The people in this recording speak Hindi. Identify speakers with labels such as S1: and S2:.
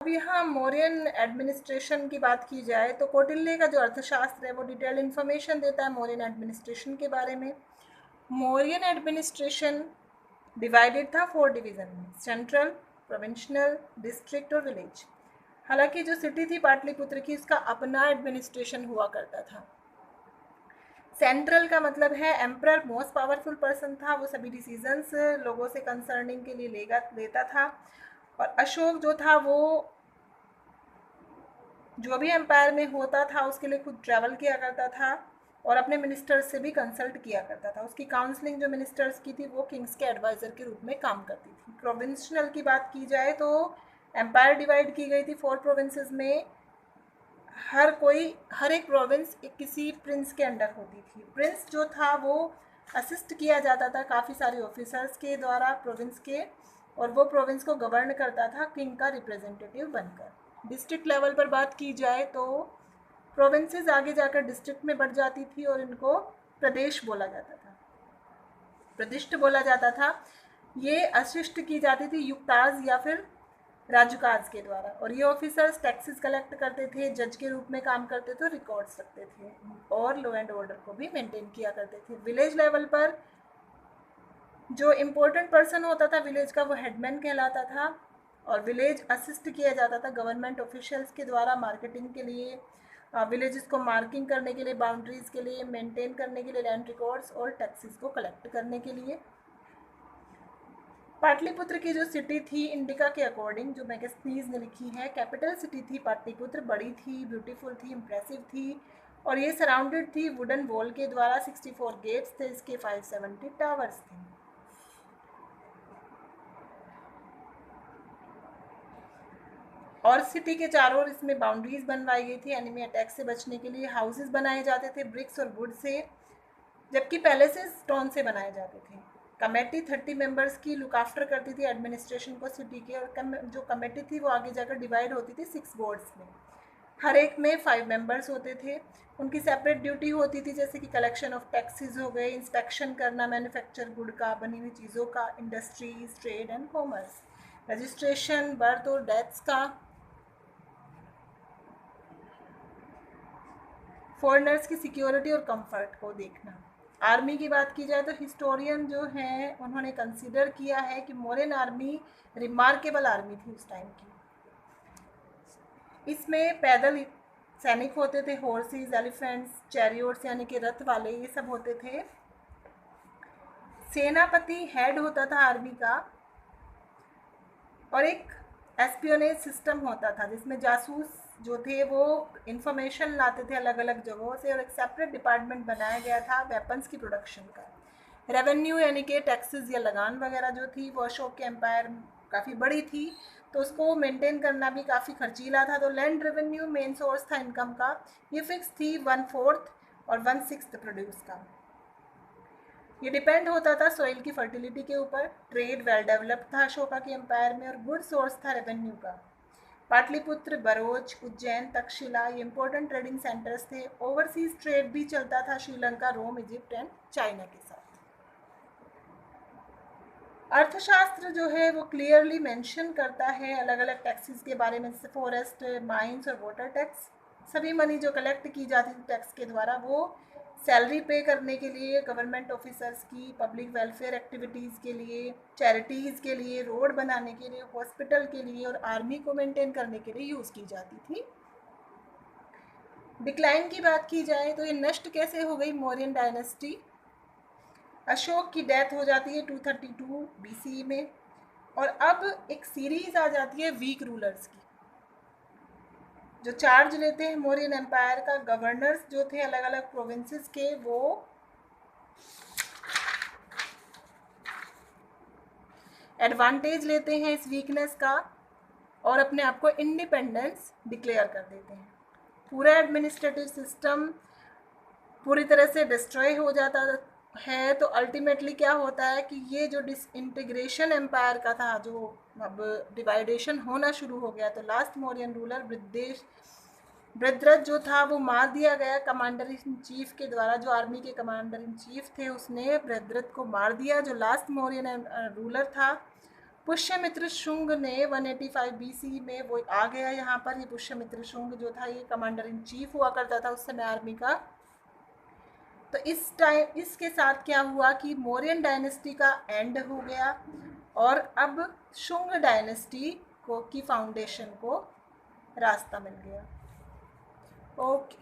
S1: अब यहाँ मौर्यन एडमिनिस्ट्रेशन की बात की जाए तो कौटिल्य का जो अर्थशास्त्र है वो डिटेल्ड इन्फॉर्मेशन देता है मौर्यन एडमिनिस्ट्रेशन के बारे में। मौर्यन एडमिनिस्ट्रेशन डिवाइडेड था 4 डिवीजन में, सेंट्रल, प्रोविंशियल, डिस्ट्रिक्ट और विलेज। हालांकि जो सिटी थी पाटलिपुत्र की, उसका अपना एडमिनिस्ट्रेशन हुआ करता था। सेंट्रल का मतलब है एम्परर मोस्ट पावरफुल पर्सन था, वो सभी डिसीजंस लोगों से कंसर्निंग के लिए लेता था। और अशोक जो था वो जो भी एम्पायर में होता था उसके लिए खुद ट्रैवल किया करता था और अपने मिनिस्टर्स से भी कंसल्ट किया करता था। उसकी काउंसलिंग जो मिनिस्टर्स की थी वो किंग्स के एडवाइज़र के रूप में काम करती थी। प्रोविंशनल की बात की जाए तो एम्पायर डिवाइड की गई थी 4 प्रोविंसेस में। हर एक प्रोविंस किसी प्रिंस के अंडर होती थी। प्रिंस जो था वो असिस्ट किया जाता था काफ़ी सारे ऑफिसर्स के द्वारा प्रोविंस के, और वो प्रोविंस को गवर्न करता था किंग का रिप्रेजेंटेटिव बनकर। डिस्ट्रिक्ट लेवल पर बात की जाए तो प्रोविंसेस आगे जाकर डिस्ट्रिक्ट में बढ़ जाती थी और इनको प्रदेश बोला जाता था, प्रदिष्ट बोला जाता था। ये अशिष्ट की जाती थी युक्ताज या फिर राजुकाज के द्वारा, और ये ऑफिसर्स टैक्सेस कलेक्ट करते थे, जज के रूप में काम करते थे, रिकॉर्ड्स रखते थे और लॉ एंड ऑर्डर को भी मेंटेन किया करते थे। विलेज लेवल पर जो इम्पोर्टेंट पर्सन होता था विलेज का वो हेडमैन कहलाता था, और विलेज असिस्ट किया जाता था गवर्नमेंट ऑफिशियल्स के द्वारा मार्केटिंग के लिए, विलेजेस को मार्किंग करने के लिए, बाउंड्रीज के लिए, मेंटेन करने के लिए लैंड रिकॉर्ड्स और टैक्सेस को कलेक्ट करने के लिए। पाटलिपुत्र की जो सिटी थी इंडिका के अकॉर्डिंग, जो मैगस्थनीज ने लिखी है, कैपिटल सिटी थी पाटलिपुत्र, बड़ी थी, ब्यूटीफुल थी, इम्प्रेसिव थी, और ये सराउंडेड थी वुडन वॉल के द्वारा। 64 गेट्स थे इसके, 570 टावर्स थे। और सिटी के चारों ओर इसमें बाउंड्रीज बनवाई गई थी एनिमी अटैक से बचने के लिए। हाउसेस बनाए जाते थे ब्रिक्स और वुड से, जबकि पैलेसेस स्टोन से बनाए जाते थे। कमेटी 30 मेंबर्स की लुक आफ्टर करती थी एडमिनिस्ट्रेशन को सिटी के, और जो कमेटी थी वो आगे जाकर डिवाइड होती थी 6 बोर्ड्स में। हर एक में 5 मेंबर्स होते थे। उनकी सेपरेट ड्यूटी होती थी, जैसे कि कलेक्शन ऑफ टैक्सेस हो गए, इंस्पेक्शन करना मैन्युफैक्चर गुड का, बनी हुई चीज़ों का, industries, trade and commerce, registration, birth और डेथ्स का, फॉरेनर्स की सिक्योरिटी और कंफर्ट को देखना। आर्मी की बात की जाए तो हिस्टोरियन जो हैं उन्होंने कंसीडर किया है कि मौर्यन आर्मी रिमार्केबल आर्मी थी उस टाइम की। इसमें पैदल सैनिक होते थे, हॉर्सेस, एलिफेंट्स, चैरियोट्स यानी कि रथ वाले, ये सब होते थे। सेनापति हेड होता था आर्मी का, और एक एस्पियोनेज सिस्टम होता था जिसमें जासूस जो थे वो इंफॉर्मेशन लाते थे अलग अलग जगहों से, और एक सेपरेट डिपार्टमेंट बनाया गया था वेपन्स की प्रोडक्शन का। रेवेन्यू यानी कि टैक्सेस या लगान वगैरह जो थी वो अशोक के एम्पायर काफ़ी बड़ी थी, तो उसको मेंटेन करना भी काफ़ी खर्चीला था। तो लैंड रेवेन्यू मेन सोर्स था इनकम का, ये फिक्स थी 1/4 और 1/6 प्रोड्यूस का। ये डिपेंड होता था सॉइल की फर्टिलिटी के ऊपर। ट्रेड वेल डेवलप्ड था अशोका के एम्पायर में, और गुड सोर्स था रेवेन्यू का। पाटलिपुत्र, बरोच, उज्जैन, तक्षशिला ये इंपॉर्टेंट ट्रेडिंग सेंटर्स थे। ओवरसीज ट्रेड भी चलता था श्रीलंका, रोम, इजिप्ट एंड चाइना के साथ। अर्थशास्त्र जो है वो क्लियरली मेंशन करता है अलग अलग टैक्सेस के बारे में, जैसे फॉरेस्ट, माइंस और वाटर टैक्स। सभी मनी जो कलेक्ट की जाती थी टैक्स के द्वारा वो सैलरी पे करने के लिए, गवर्नमेंट ऑफिसर्स की, पब्लिक वेलफेयर एक्टिविटीज़ के लिए, चैरिटीज़ के लिए, रोड बनाने के लिए, हॉस्पिटल के लिए और आर्मी को मेंटेन करने के लिए यूज़ की जाती थी। डिक्लाइन की बात की जाए तो ये नष्ट कैसे हो गई मौर्यन डायनेस्टी। अशोक की डेथ हो जाती है 232 BCE में, और अब एक सीरीज आ जाती है वीक रूलर्स की, जो चार्ज लेते हैं मौर्यन एम्पायर का। गवर्नर्स जो थे अलग अलग प्रोविंसेस के, वो एडवांटेज लेते हैं इस वीकनेस का और अपने आप को इंडिपेंडेंस डिक्लेयर कर देते हैं। पूरा एडमिनिस्ट्रेटिव सिस्टम पूरी तरह से डिस्ट्रॉय हो जाता है। तो अल्टीमेटली क्या होता है कि ये जो डिसइंटीग्रेशन एम्पायर का था, जो अब डिवाइडेशन होना शुरू हो गया, तो लास्ट मौर्यन रूलर बृहद्रथ जो था वो मार दिया गया कमांडर इन चीफ के द्वारा। जो आर्मी के कमांडर इन चीफ थे उसने बृहद्रथ को मार दिया, जो लास्ट मौर्यन रूलर था। पुष्यमित्र शुंग ने 185 BC में वो आ गया यहाँ पर। ये पुष्यमित्र शुंग जो था ये कमांडर इन चीफ हुआ करता था उस समय आर्मी का। तो इस टाइम इसके साथ क्या हुआ कि मौर्यन डायनेस्टी का एंड हो गया और अब शुंग डायनेस्टी को की फाउंडेशन को रास्ता मिल गया। ओके।